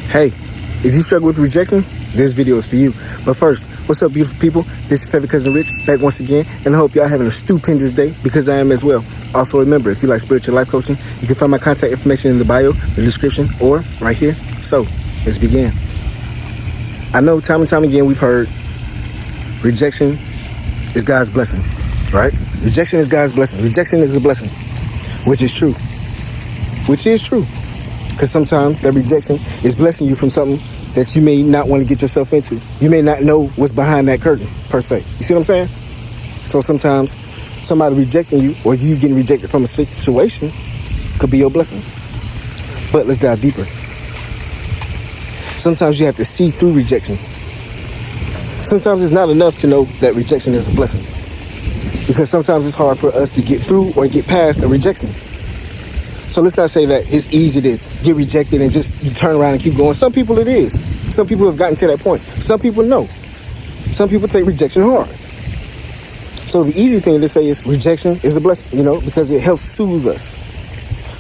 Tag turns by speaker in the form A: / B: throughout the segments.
A: Hey, if you struggle with rejection, this video is for you. But first, what's up, beautiful people? This is your favorite cousin Rich, back once again, and I hope y'all having a stupendous day, because I am as well. Also remember, if you like spiritual life coaching, you can find my contact information in the bio, the description, or right here. So, let's begin. I know time and time again we've heard rejection is God's blessing, right? Rejection is God's blessing. Rejection is a blessing, which is true. Because sometimes that rejection is blessing you from something that you may not want to get yourself into. You may not know what's behind that curtain, per se. You see what I'm saying? So sometimes somebody rejecting you, or you getting rejected from a situation, could be your blessing. But let's dive deeper. Sometimes you have to see through rejection. Sometimes it's not enough to know that rejection is a blessing, because sometimes it's hard for us to get through or get past a rejection. So let's not say that it's easy to get rejected and just you turn around and keep going. Some people it is. Some people have gotten to that point. Some people no. Some people take rejection hard. So the easy thing to say is rejection is a blessing, because it helps soothe us.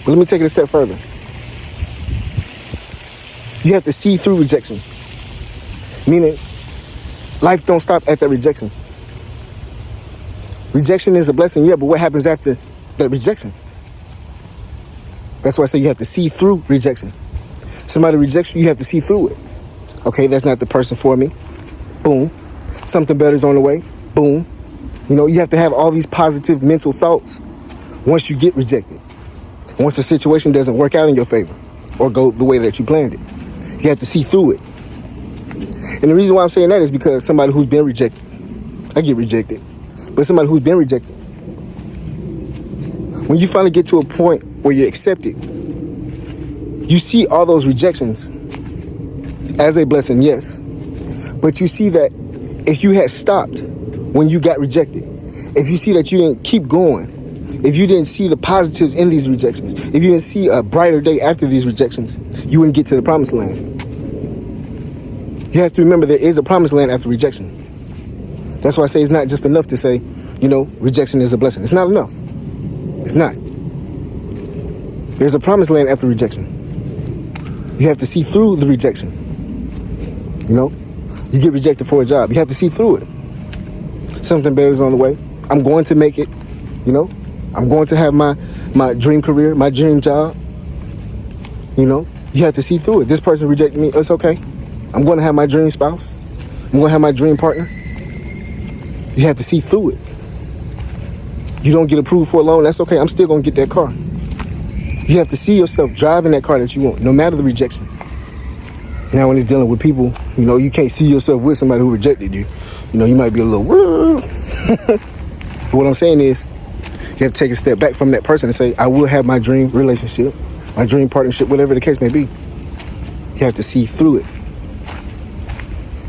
A: But let me take it a step further. You have to see through rejection. Meaning, life don't stop at that rejection. Rejection is a blessing, yeah, but what happens after that rejection? That's why I say you have to see through rejection. Somebody rejects you, you have to see through it. Okay, that's not the person for me. Boom. Something better is on the way. Boom. You have to have all these positive mental thoughts once you get rejected. Once the situation doesn't work out in your favor or go the way that you planned it. You have to see through it. And the reason why I'm saying that is because somebody who's been rejected, I get rejected, but somebody who's been rejected, when you finally get to a point where you're accepted, you see all those rejections as a blessing, yes. But you see that if you had stopped when you got rejected, if you see that you didn't keep going, if you didn't see the positives in these rejections, if you didn't see a brighter day after these rejections, you wouldn't get to the promised land. You have to remember there is a promised land after rejection. That's why I say it's not just enough to say, rejection is a blessing. It's not enough. It's not. There's a promised land after rejection. You have to see through the rejection. You get rejected for a job. You have to see through it. Something better is on the way. I'm going to make it. I'm going to have my dream career, my dream job. You have to see through it. This person rejected me. It's okay. I'm going to have my dream spouse. I'm going to have my dream partner. You have to see through it. You don't get approved for a loan. That's okay. I'm still going to get that car. You have to see yourself driving that car that you want, no matter the rejection. Now, when it's dealing with people, you can't see yourself with somebody who rejected you. You might be a little, but what I'm saying is, you have to take a step back from that person and say, I will have my dream relationship, my dream partnership, whatever the case may be. You have to see through it.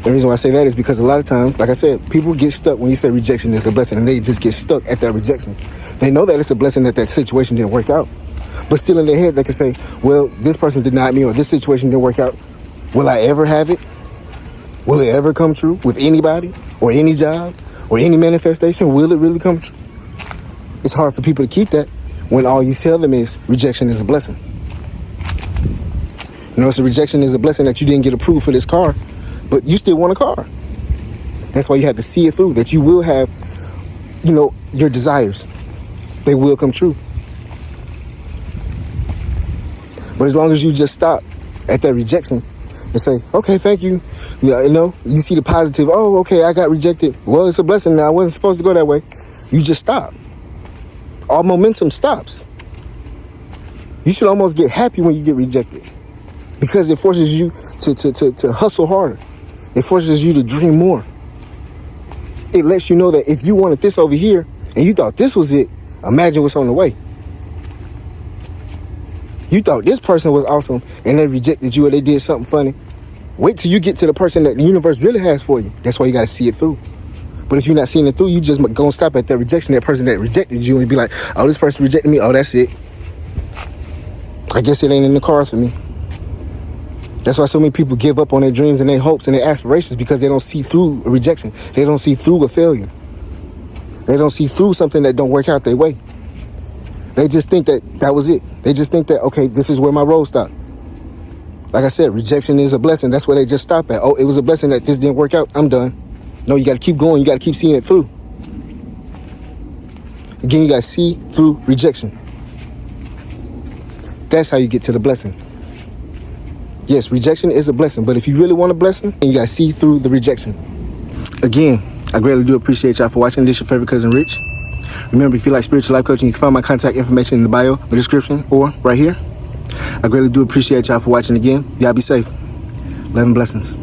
A: The reason why I say that is because a lot of times, like I said, people get stuck when you say rejection is a blessing, and they just get stuck at that rejection. They know that it's a blessing that situation didn't work out. But still in their head, they can say, well, this person denied me, or this situation didn't work out. Will I ever have it? Will it ever come true with anybody or any job or any manifestation? Will it really come true? It's hard for people to keep that when all you tell them is rejection is a blessing. So rejection is a blessing that you didn't get approved for this car, but you still want a car. That's why you have to see it through, that you will have, your desires. They will come true. But as long as you just stop at that rejection and say, okay, thank you. You see the positive. Oh, okay, I got rejected. Well, it's a blessing. Now I wasn't supposed to go that way. You just stop. All momentum stops. You should almost get happy when you get rejected, because it forces you to hustle harder. It forces you to dream more. It lets you know that if you wanted this over here and you thought this was it, imagine what's on the way. You thought this person was awesome and they rejected you, or they did something funny. Wait till you get to the person that the universe really has for you. That's why you got to see it through. But if you're not seeing it through, you just gonna stop at that rejection, that person that rejected you, and be like, oh, this person rejected me. Oh, that's it. I guess it ain't in the cards for me. That's why so many people give up on their dreams and their hopes and their aspirations, because they don't see through a rejection. They don't see through a failure. They don't see through something that don't work out their way. They just think that was it. They just think that, okay, this is where my road stopped. Like I said, rejection is a blessing. That's where they just stop at. Oh, it was a blessing that this didn't work out. I'm done. No, you got to keep going. You got to keep seeing it through. Again, you got to see through rejection. That's how you get to the blessing. Yes, rejection is a blessing, but if you really want a blessing, you got to see through the rejection. Again, I greatly do appreciate y'all for watching. This is your favorite cousin, Rich. Remember, if you like spiritual life coaching, you can find my contact information in the bio, the description, or right here. I greatly do appreciate y'all for watching again. Y'all be safe. Love and blessings.